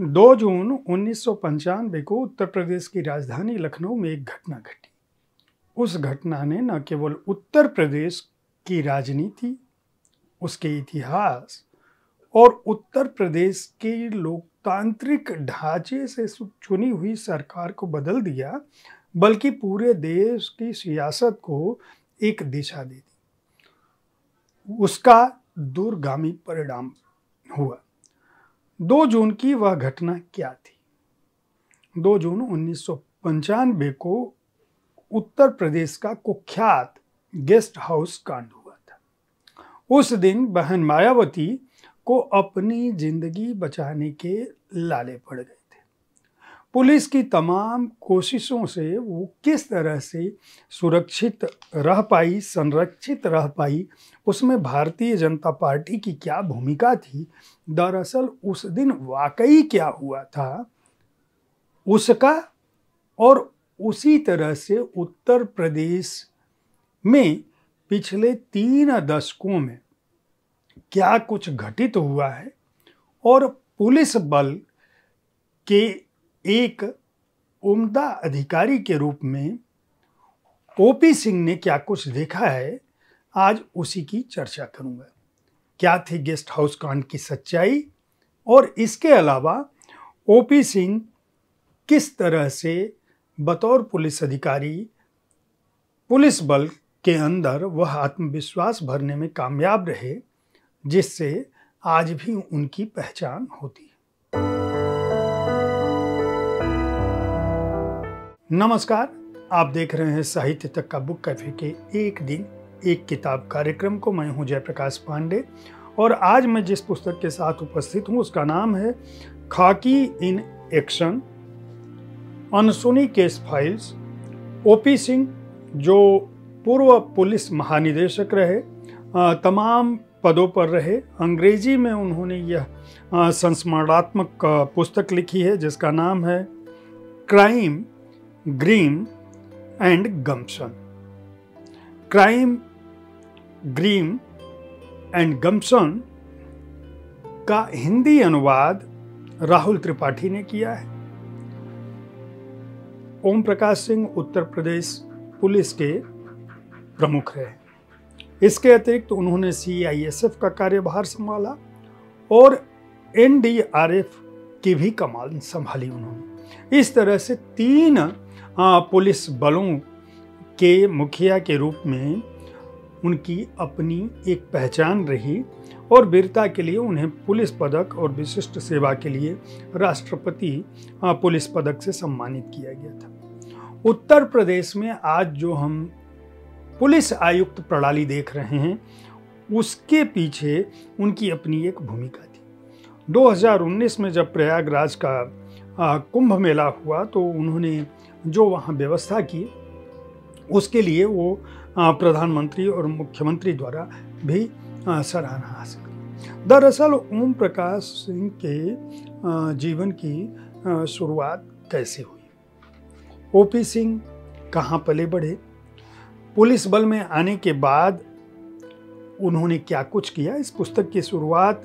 2 जून 1995 को उत्तर प्रदेश की राजधानी लखनऊ में एक घटना घटी। उस घटना ने न केवल उत्तर प्रदेश की राजनीति, उसके इतिहास और उत्तर प्रदेश के लोकतांत्रिक ढांचे से चुनी हुई सरकार को बदल दिया, बल्कि पूरे देश की सियासत को एक दिशा दे दी। उसका दूरगामी परिणाम हुआ। 2 जून की वह घटना क्या थी? 2 जून 1995 को उत्तर प्रदेश का कुख्यात गेस्ट हाउस कांड हुआ था। उस दिन बहन मायावती को अपनी जिंदगी बचाने के लाले पड़ गए थे। पुलिस की तमाम कोशिशों से वो किस तरह से सुरक्षित रह पाई, संरक्षित रह पाई, उसमें भारतीय जनता पार्टी की क्या भूमिका थी, दरअसल उस दिन वाकई क्या हुआ था, उसका और उसी तरह से उत्तर प्रदेश में पिछले 3 दशकों में क्या कुछ घटित हुआ है और पुलिस बल के एक उम्दा अधिकारी के रूप में ओपी सिंह ने क्या कुछ देखा है, आज उसी की चर्चा करूंगा। क्या थी गेस्ट हाउस कांड की सच्चाई, और इसके अलावा ओपी सिंह किस तरह से बतौर पुलिस अधिकारी पुलिस बल के अंदर वह आत्मविश्वास भरने में कामयाब रहे, जिससे आज भी उनकी पहचान होती है। नमस्कार, आप देख रहे हैं साहित्य तक का बुक कैफे के एक दिन एक किताब कार्यक्रम को। मैं हूं जयप्रकाश पांडे और आज मैं जिस पुस्तक के साथ उपस्थित हूं उसका नाम है खाकी इन एक्शन, अनसुनी केस फाइल्स। ओपी सिंह जो पूर्व पुलिस महानिदेशक रहे, तमाम पदों पर रहे। अंग्रेजी में उन्होंने यह संस्मरणात्मक पुस्तक लिखी है जिसका नाम है crime, grime and gumption. Crime, grime and gumption का हिंदी अनुवाद राहुल त्रिपाठी ने किया है। ओम प्रकाश सिंह उत्तर प्रदेश पुलिस के प्रमुख रहे। इसके अतिरिक्त उन्होंने CISF का कार्यभार संभाला और NDRF की भी कमान संभाली उन्होंने। इस तरह से 3 पुलिस बलों के मुखिया के रूप में उनकी अपनी एक पहचान रही और वीरता के लिए उन्हें पुलिस पदक और विशिष्ट सेवा के लिए राष्ट्रपति पुलिस पदक से सम्मानित किया गया था। उत्तर प्रदेश में आज जो हम पुलिस आयुक्त प्रणाली देख रहे हैं, उसके पीछे उनकी अपनी एक भूमिका थी। 2019 में जब प्रयागराज का कुंभ मेला हुआ तो उन्होंने जो वहाँ व्यवस्था की, उसके लिए वो प्रधानमंत्री और मुख्यमंत्री द्वारा भी सराहना हासिल की। दरअसल ओम प्रकाश सिंह के जीवन की शुरुआत कैसे हुई, ओपी सिंह कहाँ पले बढ़े, पुलिस बल में आने के बाद उन्होंने क्या कुछ किया, इस पुस्तक की शुरुआत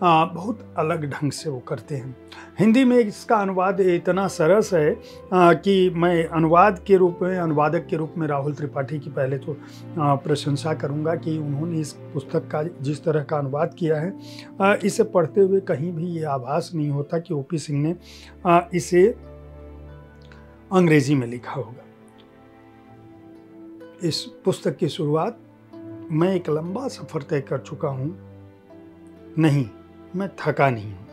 बहुत अलग ढंग से वो करते हैं। हिंदी में इसका अनुवाद इतना सरस है कि मैं अनुवादक के रूप में राहुल त्रिपाठी की पहले तो प्रशंसा करूंगा कि उन्होंने इस पुस्तक का जिस तरह का अनुवाद किया है, इसे पढ़ते हुए कहीं भी ये आभास नहीं होता कि ओपी सिंह ने इसे अंग्रेजी में लिखा होगा। इस पुस्तक की शुरुआत, मैं एक लंबा सफर तय कर चुका हूं, नहीं मैं थका नहीं हूं।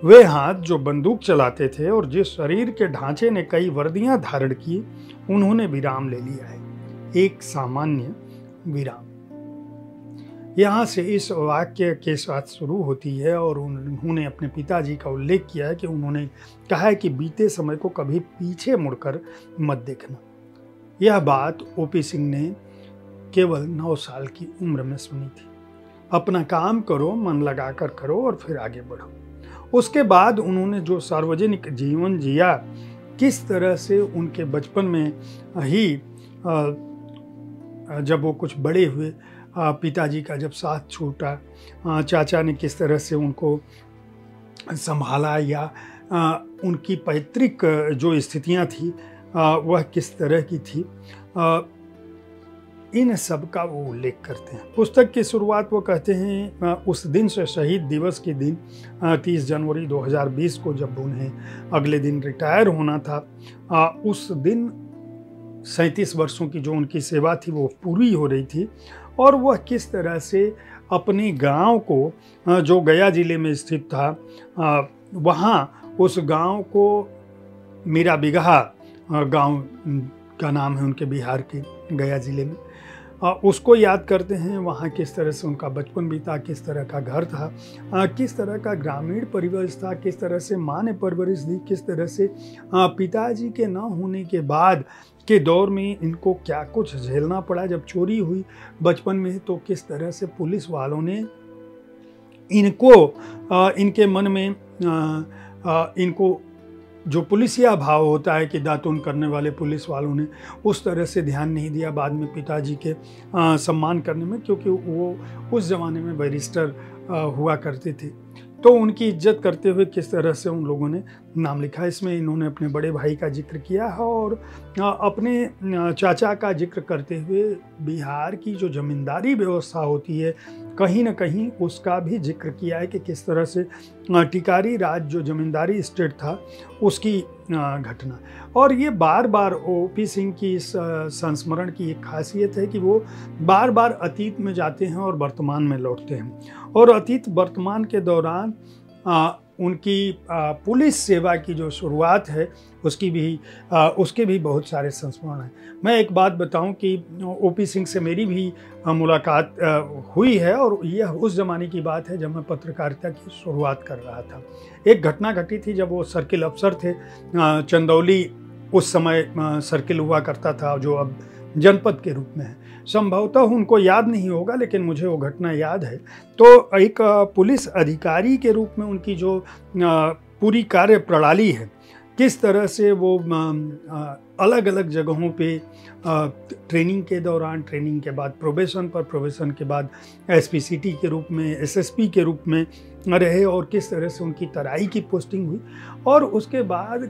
वे हाथ जो बंदूक चलाते थे और जिस शरीर के ढांचे ने कई वर्दियां धारण की, उन्होंने विराम ले लिया है, एक सामान्य विराम। यहां से इस वाक्य के साथ शुरू होती है और उन्होंने अपने पिताजी का उल्लेख किया है कि उन्होंने कहा है कि बीते समय को कभी पीछे मुड़कर मत देखना। यह बात ओपी सिंह ने केवल 9 साल की उम्र में सुनी थी। अपना काम करो, मन लगाकर करो और फिर आगे बढ़ो। उसके बाद उन्होंने जो सार्वजनिक जीवन जिया, किस तरह से उनके बचपन में ही जब वो कुछ बड़े हुए, पिताजी का जब साथ छूटा, चाचा ने किस तरह से उनको संभाला या उनकी पैतृक जो स्थितियां थी वह किस तरह की थी, इन सब का वो उल्लेख करते हैं। पुस्तक की शुरुआत वो कहते हैं उस दिन से, शहीद दिवस के दिन 30 जनवरी 2020 को जब उन्हें अगले दिन रिटायर होना था, उस दिन 37 वर्षों की जो उनकी सेवा थी वो पूरी हो रही थी, और वह किस तरह से अपने गांव को, जो गया जिले में स्थित था, वहाँ उस गांव को, मीरा बिगहा गांव का नाम है उनके बिहार के गया जिले में, उसको याद करते हैं। वहाँ किस तरह से उनका बचपन बीता, किस तरह का घर था, किस तरह का ग्रामीण परिवेश था, किस तरह से माँ ने परवरिश दी, किस तरह से पिताजी के न होने के बाद के दौर में इनको क्या कुछ झेलना पड़ा। जब चोरी हुई बचपन में तो किस तरह से पुलिस वालों ने इनको, इनके मन में इनको जो पुलिसिया भाव होता है कि दातून करने वाले पुलिस वालों ने उस तरह से ध्यान नहीं दिया बाद में पिताजी के सम्मान करने में, क्योंकि वो उस ज़माने में बैरिस्टर हुआ करते थे। तो उनकी इज्जत करते हुए किस तरह से उन लोगों ने नाम लिखा। इसमें इन्होंने अपने बड़े भाई का जिक्र किया है और अपने चाचा का जिक्र करते हुए बिहार की जो जमींदारी व्यवस्था होती है कहीं ना कहीं उसका भी जिक्र किया है कि किस तरह से टिकारी राज जो जमींदारी स्टेट था उसकी घटना। और ये बार बार ओपी सिंह की इस संस्मरण की एक खासियत है कि वो बार बार अतीत में जाते हैं और वर्तमान में लौटते हैं, और अतीत वर्तमान के दौरान उनकी पुलिस सेवा की जो शुरुआत है उसके भी बहुत सारे संस्मरण हैं। मैं एक बात बताऊं कि ओपी सिंह से मेरी भी मुलाकात हुई है, और यह उस ज़माने की बात है जब मैं पत्रकारिता की शुरुआत कर रहा था। एक घटना घटी थी जब वो सर्किल अफसर थे, चंदौली उस समय सर्किल हुआ करता था जो अब जनपद के रूप में है। संभवतः उनको याद नहीं होगा लेकिन मुझे वो घटना याद है। तो एक पुलिस अधिकारी के रूप में उनकी जो पूरी कार्य प्रणाली है, किस तरह से वो अलग अलग जगहों पे ट्रेनिंग के दौरान, ट्रेनिंग के बाद प्रोबेशन पर, प्रोबेशन के बाद एसपीसीटी के रूप में, एसएसपी के रूप में रहे, और किस तरह से उनकी तराई की पोस्टिंग हुई, और उसके बाद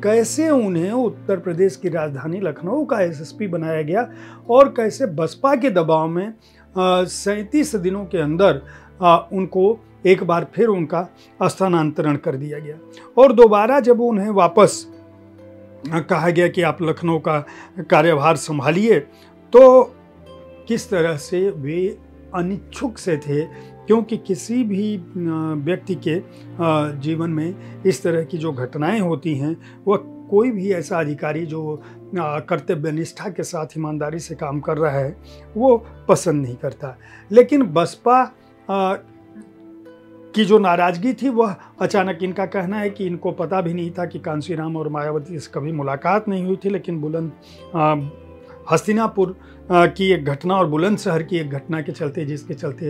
कैसे उन्हें उत्तर प्रदेश की राजधानी लखनऊ का एसएसपी बनाया गया, और कैसे बसपा के दबाव में 37 दिनों के अंदर उनको एक बार फिर उनका स्थानांतरण कर दिया गया, और दोबारा जब उन्हें वापस कहा गया कि आप लखनऊ का कार्यभार संभालिए, तो किस तरह से वे अनिच्छुक से थे, क्योंकि किसी भी व्यक्ति के जीवन में इस तरह की जो घटनाएं होती हैं वह कोई भी ऐसा अधिकारी जो कर्तव्य निष्ठा के साथ ईमानदारी से काम कर रहा है वो पसंद नहीं करता। लेकिन बसपा की जो नाराज़गी थी वह अचानक, इनका कहना है कि इनको पता भी नहीं था कि कांशीराम और मायावती से कभी मुलाकात नहीं हुई थी, लेकिन बुलंद हस्तिनापुर की एक घटना और बुलंदशहर की एक घटना के चलते, जिसके चलते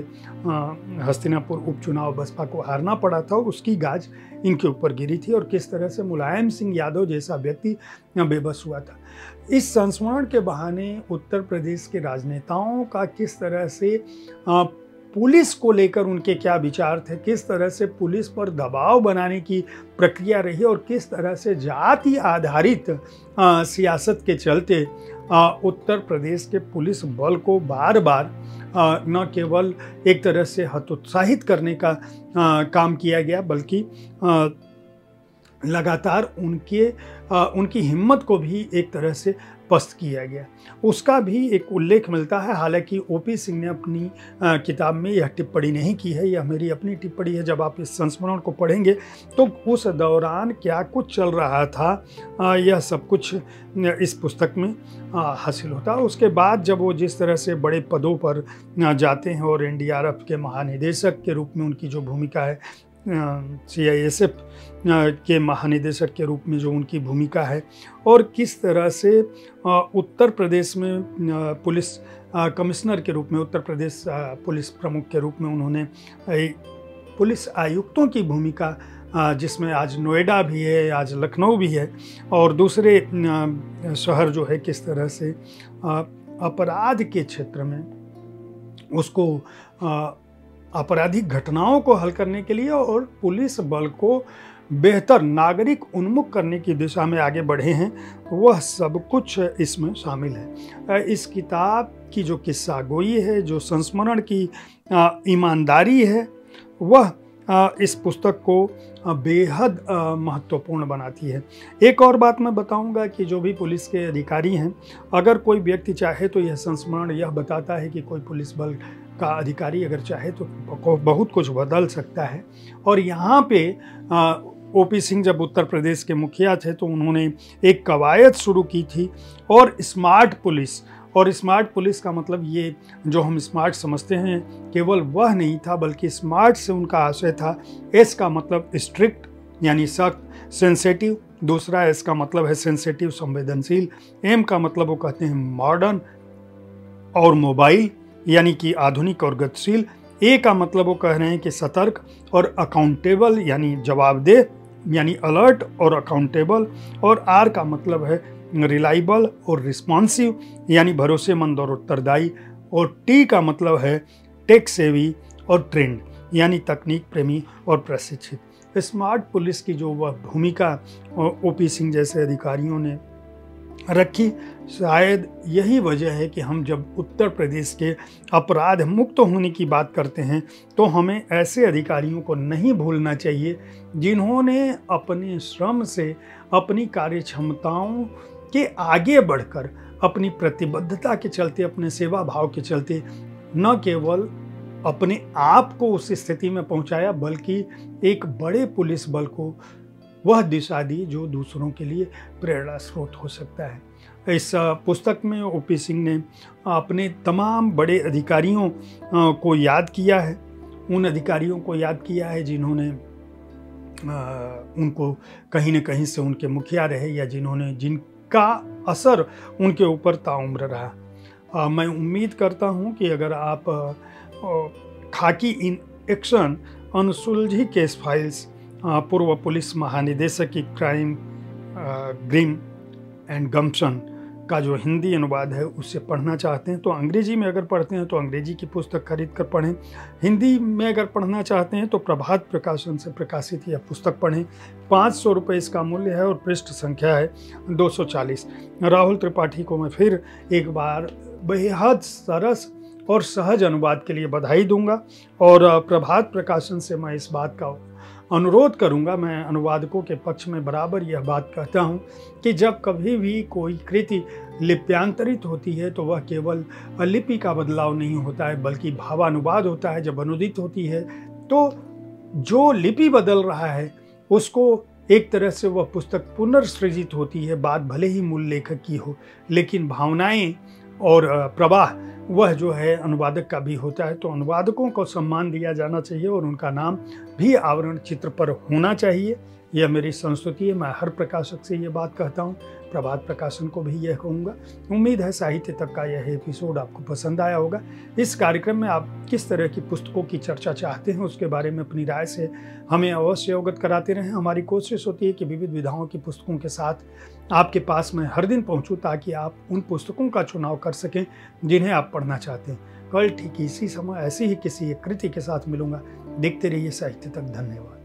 हस्तिनापुर उपचुनाव बसपा को हारना पड़ा था, और उसकी गाज इनके ऊपर गिरी थी, और किस तरह से मुलायम सिंह यादव जैसा व्यक्ति बेबस हुआ था। इस संस्मरण के बहाने उत्तर प्रदेश के राजनेताओं का किस तरह से पुलिस को लेकर उनके क्या विचार थे, किस तरह से पुलिस पर दबाव बनाने की प्रक्रिया रही, और किस तरह से जाति आधारित सियासत के चलते उत्तर प्रदेश के पुलिस बल को बार बार न केवल एक तरह से हतोत्साहित करने का काम किया गया, बल्कि लगातार उनकी हिम्मत को भी एक तरह से पस्त किया गया। उसका भी एक उल्लेख मिलता है। हालांकि ओपी सिंह ने अपनी किताब में यह टिप्पणी नहीं की है, यह मेरी अपनी टिप्पणी है। जब आप इस संस्मरण को पढ़ेंगे तो उस दौरान क्या कुछ चल रहा था यह सब कुछ इस पुस्तक में हासिल होता है। उसके बाद जब वो जिस तरह से बड़े पदों पर जाते हैं और एनडीआरएफ के महानिदेशक के रूप में उनकी जो भूमिका है, सीआईएसएफ के महानिदेशक के रूप में जो उनकी भूमिका है, और किस तरह से उत्तर प्रदेश में पुलिस कमिश्नर के रूप में, उत्तर प्रदेश पुलिस प्रमुख के रूप में उन्होंने पुलिस आयुक्तों की भूमिका, जिसमें आज नोएडा भी है, आज लखनऊ भी है, और दूसरे शहर जो है किस तरह से अपराध के क्षेत्र में उसको आपराधिक घटनाओं को हल करने के लिए और पुलिस बल को बेहतर नागरिक उन्मुख करने की दिशा में आगे बढ़े हैं, वह सब कुछ इसमें शामिल है। इस किताब की जो किस्सा गोई है, जो संस्मरण की ईमानदारी है, वह इस पुस्तक को बेहद महत्वपूर्ण बनाती है। एक और बात मैं बताऊंगा कि जो भी पुलिस के अधिकारी हैं, अगर कोई व्यक्ति चाहे तो यह संस्मरण यह बताता है कि कोई पुलिस बल का अधिकारी अगर चाहे तो बहुत कुछ बदल सकता है। और यहाँ पे ओपी सिंह जब उत्तर प्रदेश के मुखिया थे तो उन्होंने एक कवायद शुरू की थी, और स्मार्ट पुलिस, और स्मार्ट पुलिस का मतलब ये जो हम स्मार्ट समझते हैं केवल वह नहीं था, बल्कि स्मार्ट से उनका आशय था, एस का मतलब स्ट्रिक्ट यानी सख्त, सेंसेटिव, दूसरा एस का मतलब है सेंसेटिव संवेदनशील, एम का मतलब वो कहते हैं मॉडर्न और मोबाइल यानी कि आधुनिक और गतिशील, ए का मतलब वो कह रहे हैं कि सतर्क और अकाउंटेबल यानी जवाबदेह यानी अलर्ट और अकाउंटेबल, और आर का मतलब है रिलायबल और रिस्पॉन्सिव यानी भरोसेमंद और उत्तरदायी, और टी का मतलब है टेक सेवी और ट्रेंड यानी तकनीक प्रेमी और प्रशिक्षित। स्मार्ट पुलिस की जो वह भूमिका ओपी सिंह जैसे अधिकारियों ने रखी, शायद यही वजह है कि हम जब उत्तर प्रदेश के अपराध मुक्त होने की बात करते हैं तो हमें ऐसे अधिकारियों को नहीं भूलना चाहिए जिन्होंने अपने श्रम से, अपनी कार्य क्षमताओं के आगे बढ़कर, अपनी प्रतिबद्धता के चलते, अपने सेवा भाव के चलते न केवल अपने आप को उस स्थिति में पहुंचाया, बल्कि एक बड़े पुलिस बल को वह दिशा दी जो दूसरों के लिए प्रेरणा स्रोत हो सकता है। इस पुस्तक में ओपी सिंह ने अपने तमाम बड़े अधिकारियों को याद किया है, उन अधिकारियों को याद किया है जिन्होंने उनको कहीं न कहीं से उनके मुखिया रहे या जिनका असर उनके ऊपर ताउम्र रहा। मैं उम्मीद करता हूं कि अगर आप खाकी इन एक्शन अनसुलझी केस फाइल्स पूर्व पुलिस महानिदेशक की क्राइम ग्रिम एंड गम्पशन का जो हिंदी अनुवाद है उसे पढ़ना चाहते हैं तो अंग्रेजी में अगर पढ़ते हैं तो अंग्रेजी की पुस्तक खरीद कर पढ़ें, हिंदी में अगर पढ़ना चाहते हैं तो प्रभात प्रकाशन से प्रकाशित यह पुस्तक पढ़ें। 500 रुपये इसका मूल्य है और पृष्ठ संख्या है 240। राहुल त्रिपाठी को मैं फिर एक बार बेहद सरस और सहज अनुवाद के लिए बधाई दूंगा, और प्रभात प्रकाशन से मैं इस बात का अनुरोध करूंगा, मैं अनुवादकों के पक्ष में बराबर यह बात कहता हूं कि जब कभी भी कोई कृति लिप्यांतरित होती है तो वह केवल लिपि का बदलाव नहीं होता है बल्कि भावानुवाद होता है। जब अनुदित होती है तो जो लिपि बदल रहा है उसको एक तरह से वह पुस्तक पुनर्सृजित होती है। बात भले ही मूल लेखक की हो, लेकिन भावनाएं और प्रवाह वह जो है अनुवादक का भी होता है। तो अनुवादकों को सम्मान दिया जाना चाहिए और उनका नाम भी आवरण चित्र पर होना चाहिए। यह मेरी संस्तुति है, मैं हर प्रकाशक से ये बात कहता हूँ, प्रभात प्रकाशन को भी यह कहूँगा। उम्मीद है साहित्य तक का यह एपिसोड आपको पसंद आया होगा। इस कार्यक्रम में आप किस तरह की पुस्तकों की चर्चा चाहते हैं उसके बारे में अपनी राय से हमें अवश्य अवगत कराते रहें। हमारी कोशिश होती है कि विविध विधाओं की पुस्तकों के साथ आपके पास मैं हर दिन पहुँचूँ ताकि आप उन पुस्तकों का चुनाव कर सकें जिन्हें आप पढ़ना चाहते हैं। कल ठीक इसी समय ऐसी ही किसी एक कृति के साथ मिलूंगा। देखते रहिए साहित्य तक। धन्यवाद।